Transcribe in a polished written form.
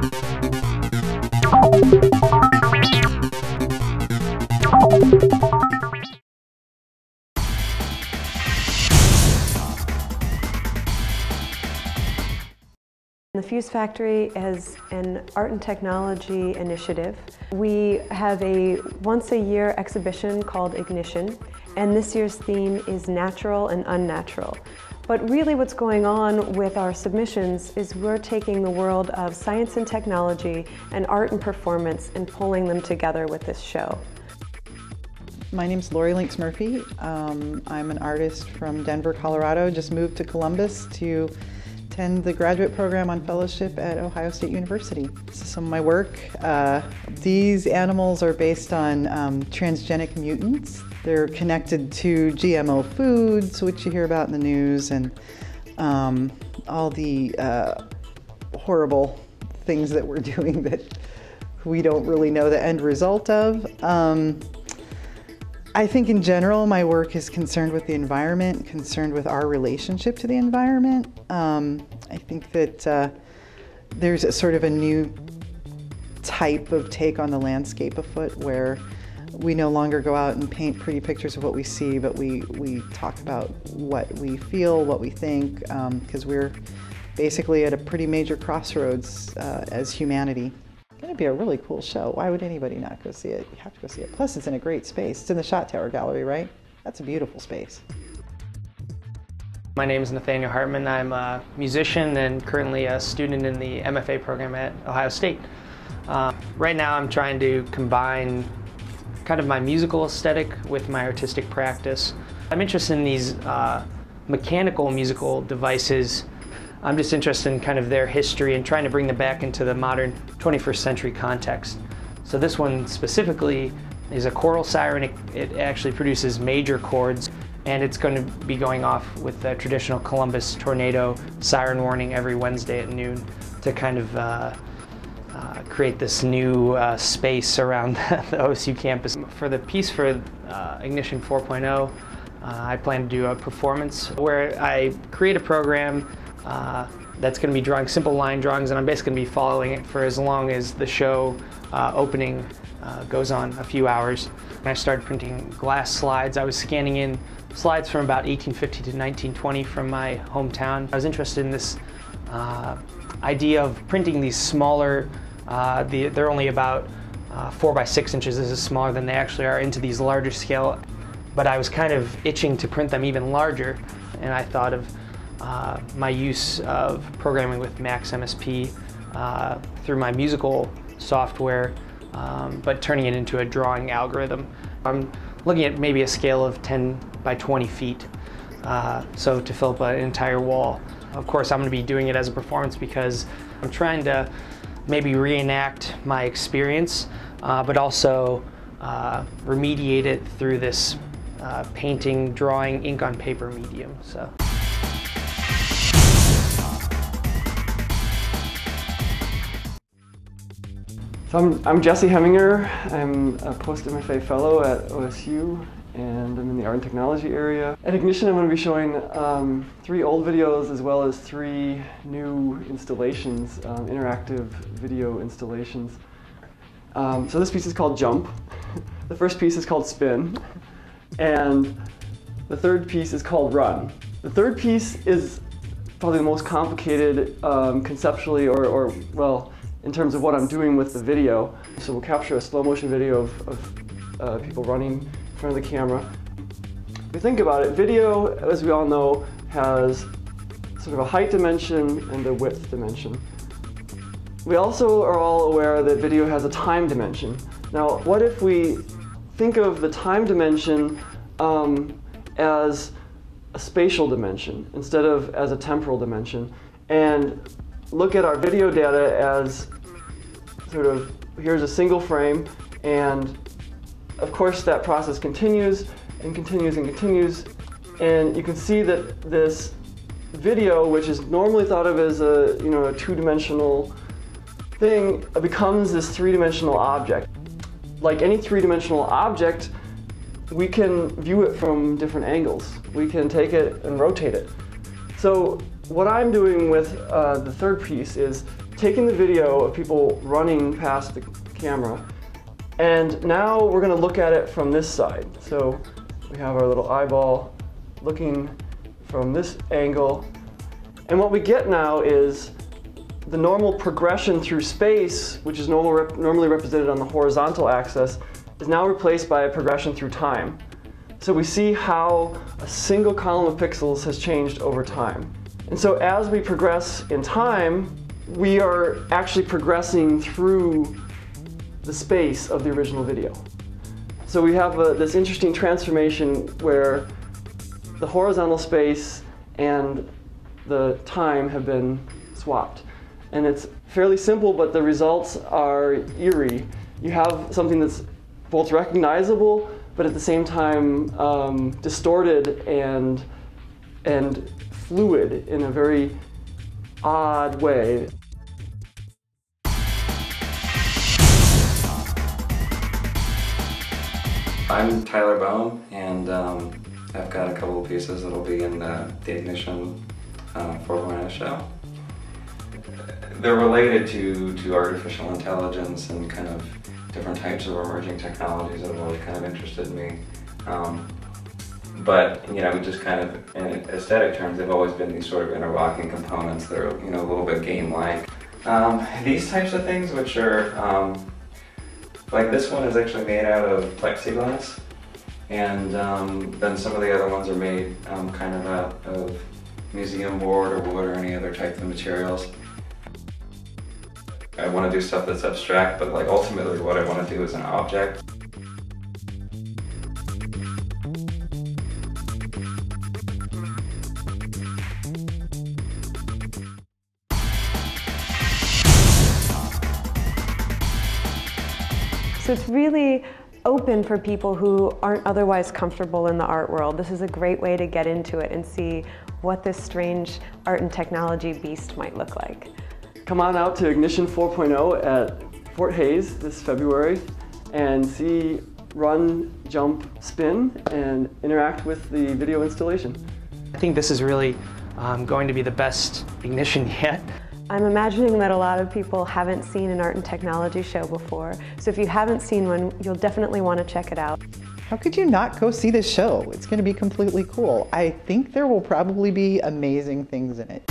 The Fuse Factory is an art and technology initiative. We have a once-a-year exhibition called Ignition, and this year's theme is Natural and Unnatural. But really what's going on with our submissions is we're taking the world of science and technology and art and performance and pulling them together with this show. My name's Lori Lynx Murphy. I'm an artist from Denver, Colorado. Just moved to Columbus to attend the graduate program on fellowship at Ohio State University. This is some of my work. These animals are based on transgenic mutants. They're connected to GMO foods, which you hear about in the news, and all the horrible things that we're doing that we don't really know the end result of. I think in general my work is concerned with the environment, concerned with our relationship to the environment. I think that there's a sort of a new type of take on the landscape afoot where we no longer go out and paint pretty pictures of what we see, but we talk about what we feel, what we think, because we're basically at a pretty major crossroads as humanity. It's going to be a really cool show. Why would anybody not go see it? You have to go see it. Plus, it's in a great space. It's in the Shot Tower Gallery, right? That's a beautiful space. My name is Nathaniel Hartman. I'm a musician and currently a student in the MFA program at Ohio State. Right now, I'm trying to combine kind of my musical aesthetic with my artistic practice. I'm interested in these mechanical musical devices. I'm just interested in kind of their history and trying to bring them back into the modern 21st century context. So this one specifically is a choral siren. It actually produces major chords, and it's going to be going off with the traditional Columbus tornado siren warning every Wednesday at noon to kind of create this new space around the OSU campus. For the piece for Ignition 4.0, I plan to do a performance where I create a program that's going to be drawing simple line drawings, and I'm basically going to be following it for as long as the show opening goes on, a few hours. And I started printing glass slides. I was scanning in slides from about 1850 to 1920 from my hometown. I was interested in this idea of printing these smaller, they're only about 4 by 6 inches. This is smaller than they actually are, into these larger scale. But I was kind of itching to print them even larger, and I thought of my use of programming with Max MSP through my musical software, but turning it into a drawing algorithm. I'm looking at maybe a scale of 10 by 20 feet, so to fill up an entire wall. Of course, I'm going to be doing it as a performance because I'm trying to maybe reenact my experience, but also remediate it through this painting, drawing, ink on paper medium. So I'm Jesse Heminger. I'm a post-MFA fellow at OSU, and I'm in the art and technology area. At Ignition, I'm going to be showing 3 old videos as well as 3 new installations, interactive video installations. So this piece is called Jump. The first piece is called Spin. And the third piece is called Run. The third piece is probably the most complicated conceptually, or well, in terms of what I'm doing with the video. So we'll capture a slow motion video of people running in front of the camera. If we think about it, video, as we all know, has sort of a height dimension and a width dimension. We also are all aware that video has a time dimension. Now, what if we think of the time dimension as a spatial dimension instead of as a temporal dimension, and look at our video data as sort of, here's a single frame, and of course that process continues and continues and continues, and you can see that this video, which is normally thought of as a, a two-dimensional thing, becomes this three-dimensional object. Like any three-dimensional object, we can view it from different angles. We can take it and rotate it. So What I'm doing with the third piece is taking the video of people running past the camera, and now we're going to look at it from this side. So we have our little eyeball looking from this angle, and what we get now is the normal progression through space, which is normally represented on the horizontal axis, is now replaced by a progression through time. So we see how a single column of pixels has changed over time. And so as we progress in time, we are actually progressing through the space of the original video. So we have this interesting transformation where the horizontal space and the time have been swapped. And it's fairly simple, but the results are eerie. You have something that's both recognizable, but at the same time distorted and fluid in a very odd way. I'm Tyler Bohm, and I've got a couple of pieces that'll be in the Ignition 4.0 show. They're related to artificial intelligence and kind of different types of emerging technologies that have always kind of interested me. But, you know, just kind of in aesthetic terms, they've always been these sort of interlocking components that are, you know, a little bit game-like. These types of things, which are, like this one is actually made out of plexiglass, and then some of the other ones are made kind of out of museum board or wood or any other type of materials. I want to do stuff that's abstract, but like ultimately what I want to do is an object. So it's really open for people who aren't otherwise comfortable in the art world. This is a great way to get into it and see what this strange art and technology beast might look like. Come on out to Ignition 4.0 at Fort Hays this February and see, run, jump, spin, and interact with the video installation. I think this is really going to be the best Ignition yet. I'm imagining that a lot of people haven't seen an art and technology show before, so if you haven't seen one, you'll definitely want to check it out. How could you not go see this show? It's going to be completely cool. I think there will probably be amazing things in it.